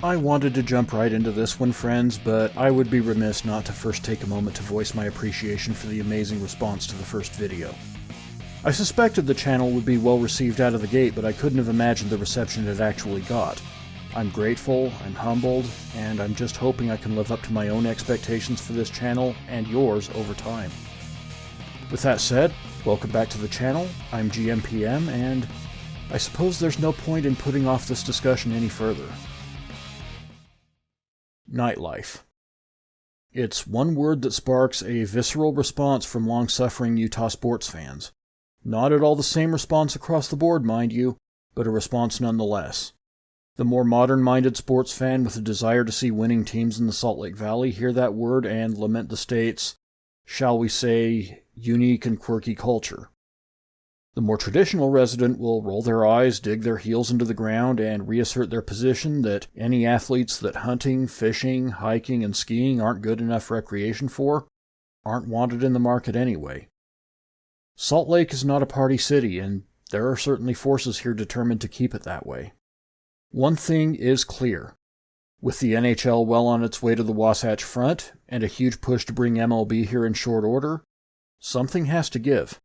I wanted to jump right into this one, friends, but I would be remiss not to first take a moment to voice my appreciation for the amazing response to the first video. I suspected the channel would be well received out of the gate, but I couldn't have imagined the reception it actually got. I'm grateful, I'm humbled, and I'm just hoping I can live up to my own expectations for this channel and yours over time. With that said, welcome back to the channel. I'm GMPM, and I suppose there's no point in putting off this discussion any further. Nightlife. It's one word that sparks a visceral response from long-suffering Utah sports fans. Not at all the same response across the board, mind you, but a response nonetheless. The more modern-minded sports fan with a desire to see winning teams in the Salt Lake Valley hear that word and lament the state's, shall we say, unique and quirky culture. The more traditional resident will roll their eyes, dig their heels into the ground, and reassert their position that any athletes that hunting, fishing, hiking, and skiing aren't good enough recreation for aren't wanted in the market anyway. Salt Lake is not a party city, and there are certainly forces here determined to keep it that way. One thing is clear. With the NHL well on its way to the Wasatch front, and a huge push to bring MLB here in short order, something has to give.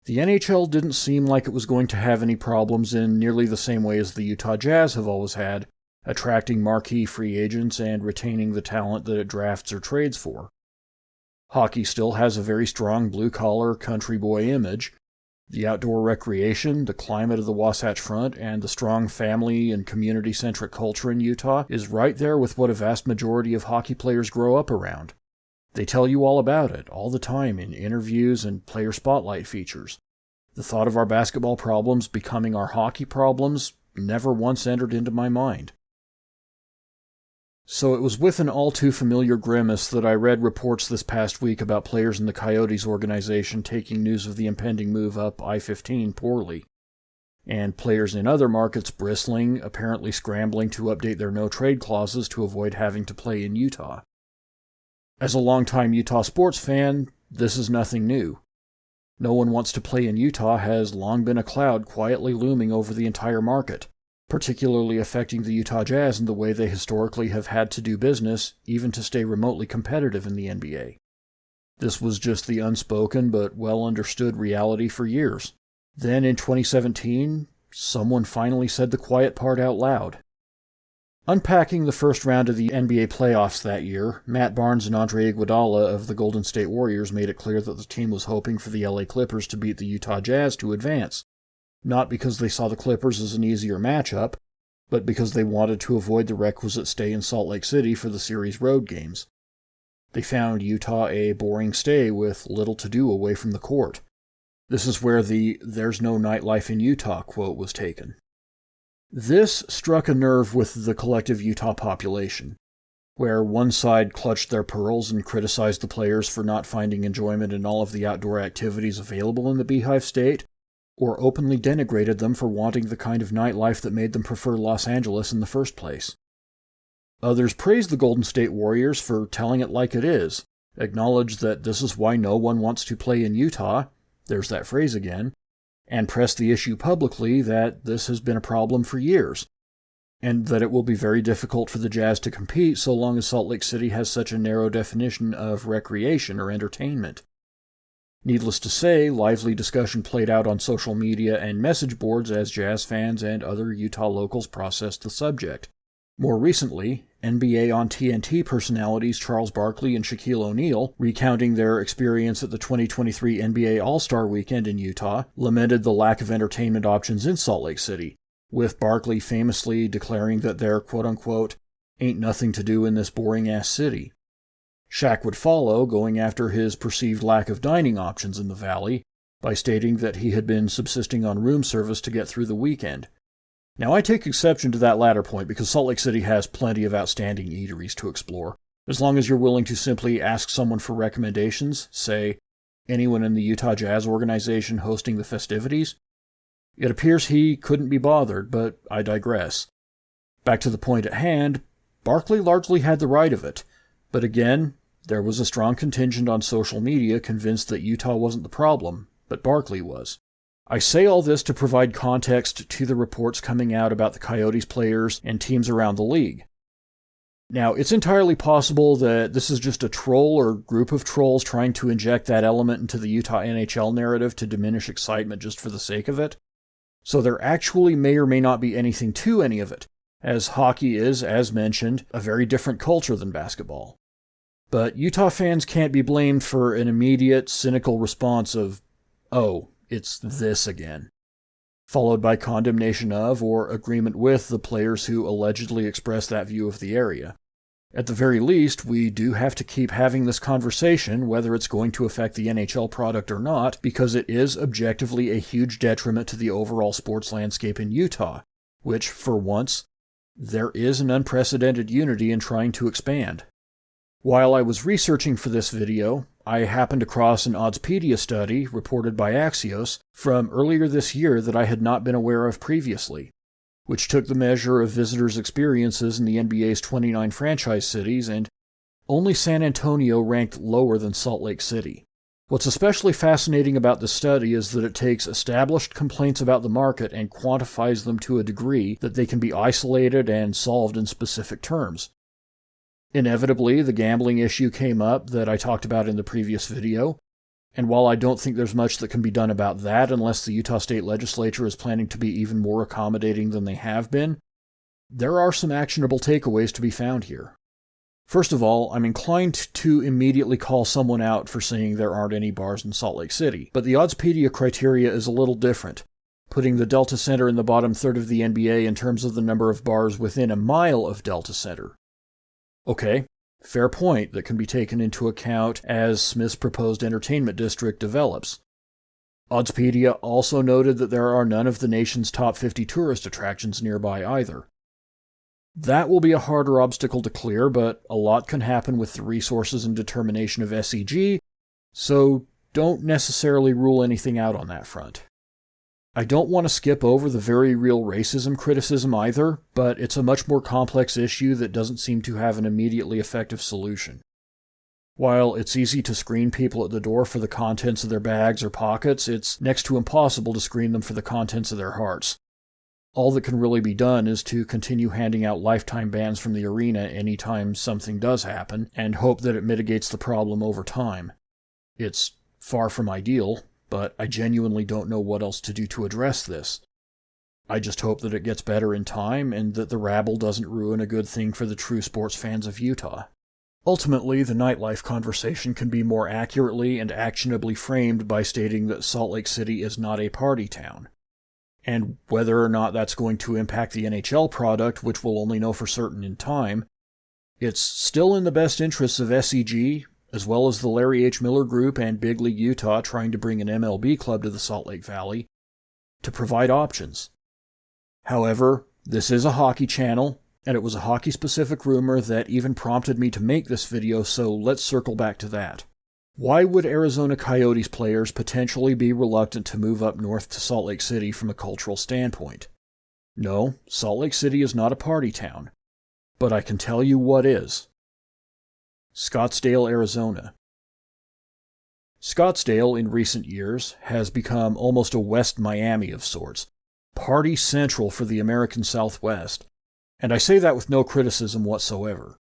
The NHL didn't seem like it was going to have any problems in nearly the same way as the Utah Jazz have always had, attracting marquee free agents and retaining the talent that it drafts or trades for. Hockey still has a very strong blue-collar, country boy image. The outdoor recreation, the climate of the Wasatch Front, and the strong family and community-centric culture in Utah is right there with what a vast majority of hockey players grow up around. They tell you all about it, all the time, in interviews and player spotlight features. The thought of our basketball problems becoming our hockey problems never once entered into my mind. So it was with an all-too-familiar grimace that I read reports this past week about players in the Coyotes organization taking news of the impending move up I-15 poorly, and players in other markets bristling, apparently scrambling to update their no-trade clauses to avoid having to play in Utah. As a longtime Utah sports fan, this is nothing new. No one wants to play in Utah has long been a cloud quietly looming over the entire market, particularly affecting the Utah Jazz in the way they historically have had to do business, even to stay remotely competitive in the NBA. This was just the unspoken but well-understood reality for years. Then in 2017, someone finally said the quiet part out loud. Unpacking the first round of the NBA playoffs that year, Matt Barnes and Andre Iguodala of the Golden State Warriors made it clear that the team was hoping for the LA Clippers to beat the Utah Jazz to advance, not because they saw the Clippers as an easier matchup, but because they wanted to avoid the requisite stay in Salt Lake City for the series' road games. They found Utah a boring stay with little to do away from the court. This is where the "there's no nightlife in Utah" quote was taken. This struck a nerve with the collective Utah population, where one side clutched their pearls and criticized the players for not finding enjoyment in all of the outdoor activities available in the Beehive State, or openly denigrated them for wanting the kind of nightlife that made them prefer Los Angeles in the first place. Others praised the Golden State Warriors for telling it like it is, acknowledged that this is why no one wants to play in Utah, there's that phrase again, and pressed the issue publicly that this has been a problem for years, and that it will be very difficult for the Jazz to compete so long as Salt Lake City has such a narrow definition of recreation or entertainment. Needless to say, lively discussion played out on social media and message boards as Jazz fans and other Utah locals processed the subject. More recently, NBA on TNT personalities Charles Barkley and Shaquille O'Neal, recounting their experience at the 2023 NBA All-Star Weekend in Utah, lamented the lack of entertainment options in Salt Lake City, with Barkley famously declaring that there, quote-unquote, ain't nothing to do in this boring-ass city. Shaq would follow, going after his perceived lack of dining options in the valley, by stating that he had been subsisting on room service to get through the weekend. Now, I take exception to that latter point because Salt Lake City has plenty of outstanding eateries to explore, as long as you're willing to simply ask someone for recommendations, say, anyone in the Utah Jazz organization hosting the festivities. It appears he couldn't be bothered, but I digress. Back to the point at hand, Barkley largely had the right of it, but again, there was a strong contingent on social media convinced that Utah wasn't the problem, but Barkley was. I say all this to provide context to the reports coming out about the Coyotes players and teams around the league. Now, it's entirely possible that this is just a troll or group of trolls trying to inject that element into the Utah NHL narrative to diminish excitement just for the sake of it. So there actually may or may not be anything to any of it, as hockey is, as mentioned, a very different culture than basketball. But Utah fans can't be blamed for an immediate, cynical response of, "Oh, it's this again," followed by condemnation of or agreement with the players who allegedly express that view of the area. At the very least, we do have to keep having this conversation, whether it's going to affect the NHL product or not, because it is objectively a huge detriment to the overall sports landscape in Utah, which, for once, there is an unprecedented unity in trying to expand. While I was researching for this video, I happened across an Oddspedia study reported by Axios from earlier this year that I had not been aware of previously, which took the measure of visitors' experiences in the NBA's 29 franchise cities, and only San Antonio ranked lower than Salt Lake City. What's especially fascinating about this study is that it takes established complaints about the market and quantifies them to a degree that they can be isolated and solved in specific terms. Inevitably, the gambling issue came up that I talked about in the previous video, and while I don't think there's much that can be done about that unless the Utah State Legislature is planning to be even more accommodating than they have been, there are some actionable takeaways to be found here. First of all, I'm inclined to immediately call someone out for saying there aren't any bars in Salt Lake City, but the Oddspedia criteria is a little different, putting the Delta Center in the bottom third of the NBA in terms of the number of bars within a mile of Delta Center. Okay, fair point that can be taken into account as Smith's proposed entertainment district develops. Oddspedia also noted that there are none of the nation's top 50 tourist attractions nearby either. That will be a harder obstacle to clear, but a lot can happen with the resources and determination of SEG, so don't necessarily rule anything out on that front. I don't want to skip over the very real racism criticism either, but it's a much more complex issue that doesn't seem to have an immediately effective solution. While it's easy to screen people at the door for the contents of their bags or pockets, it's next to impossible to screen them for the contents of their hearts. All that can really be done is to continue handing out lifetime bans from the arena anytime something does happen, and hope that it mitigates the problem over time. It's far from ideal, but I genuinely don't know what else to do to address this. I just hope that it gets better in time and that the rabble doesn't ruin a good thing for the true sports fans of Utah. Ultimately, the nightlife conversation can be more accurately and actionably framed by stating that Salt Lake City is not a party town. And whether or not that's going to impact the NHL product, which we'll only know for certain in time, it's still in the best interests of SEG, as well as the Larry H. Miller Group and Big League Utah trying to bring an MLB club to the Salt Lake Valley, to provide options. However, this is a hockey channel, and it was a hockey-specific rumor that even prompted me to make this video, so let's circle back to that. Why would Arizona Coyotes players potentially be reluctant to move up north to Salt Lake City from a cultural standpoint? No, Salt Lake City is not a party town, but I can tell you what is. Scottsdale, Arizona. Scottsdale, in recent years, has become almost a West Miami of sorts, party central for the American Southwest, and I say that with no criticism whatsoever.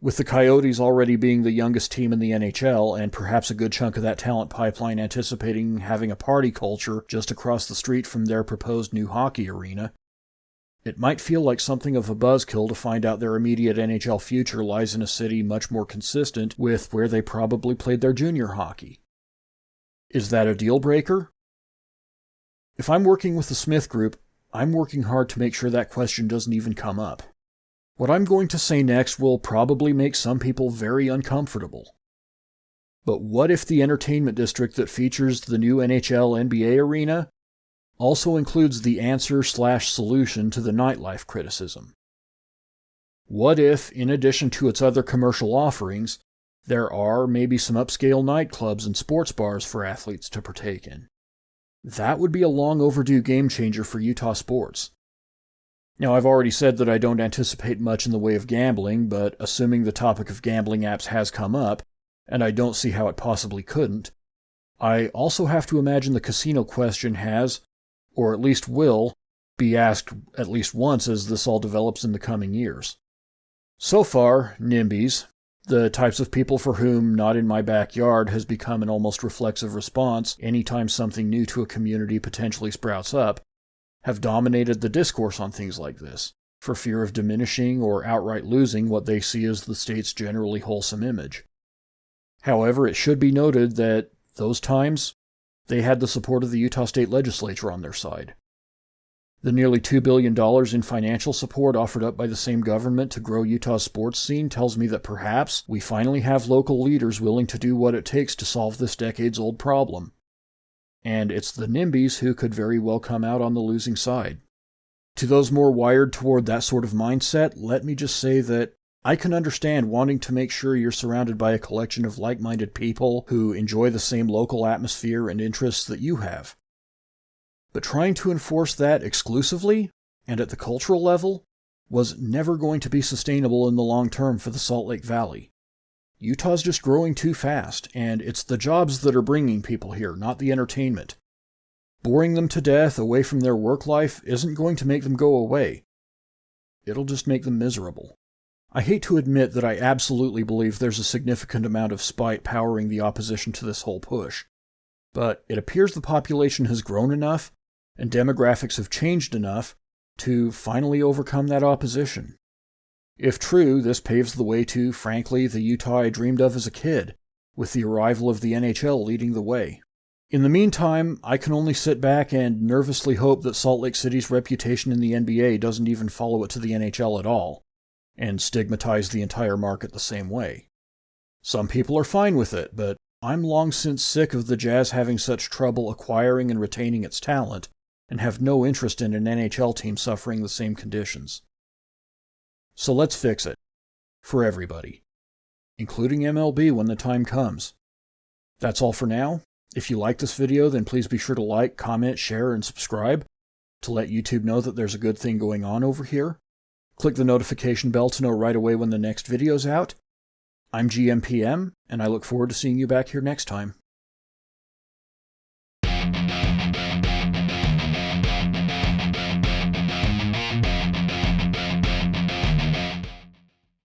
With the Coyotes already being the youngest team in the NHL, and perhaps a good chunk of that talent pipeline anticipating having a party culture just across the street from their proposed new hockey arena, it might feel like something of a buzzkill to find out their immediate NHL future lies in a city much more consistent with where they probably played their junior hockey. Is that a deal breaker? If I'm working with the Smith Group, I'm working hard to make sure that question doesn't even come up. What I'm going to say next will probably make some people very uncomfortable. But what if the entertainment district that features the new NHL-NBA arena also includes the answer/solution to the nightlife criticism? What if, in addition to its other commercial offerings, there are maybe some upscale nightclubs and sports bars for athletes to partake in? That would be a long overdue game changer for Utah sports. Now, I've already said that I don't anticipate much in the way of gambling, but assuming the topic of gambling apps has come up, and I don't see how it possibly couldn't, I also have to imagine the casino question has, or at least will, be asked at least once as this all develops in the coming years. So far, NIMBYs, the types of people for whom not in my backyard has become an almost reflexive response anytime something new to a community potentially sprouts up, have dominated the discourse on things like this, for fear of diminishing or outright losing what they see as the state's generally wholesome image. However, it should be noted that those times, they had the support of the Utah State Legislature on their side. The nearly $2 billion in financial support offered up by the same government to grow Utah's sports scene tells me that perhaps we finally have local leaders willing to do what it takes to solve this decades-old problem. And it's the NIMBYs who could very well come out on the losing side. To those more wired toward that sort of mindset, let me just say that I can understand wanting to make sure you're surrounded by a collection of like-minded people who enjoy the same local atmosphere and interests that you have. But trying to enforce that exclusively, and at the cultural level, was never going to be sustainable in the long term for the Salt Lake Valley. Utah's just growing too fast, and it's the jobs that are bringing people here, not the entertainment. Boring them to death away from their work life isn't going to make them go away. It'll just make them miserable. I hate to admit that I absolutely believe there's a significant amount of spite powering the opposition to this whole push, but it appears the population has grown enough and demographics have changed enough to finally overcome that opposition. If true, this paves the way to, frankly, the Utah I dreamed of as a kid, with the arrival of the NHL leading the way. In the meantime, I can only sit back and nervously hope that Salt Lake City's reputation in the NBA doesn't even follow it to the NHL at all, and stigmatize the entire market the same way. Some people are fine with it, but I'm long since sick of the Jazz having such trouble acquiring and retaining its talent, and have no interest in an NHL team suffering the same conditions. So let's fix it. For everybody. Including MLB when the time comes. That's all for now. If you like this video, then please be sure to like, comment, share, and subscribe to let YouTube know that there's a good thing going on over here. Click the notification bell to know right away when the next video's out. I'm GMPM, and I look forward to seeing you back here next time.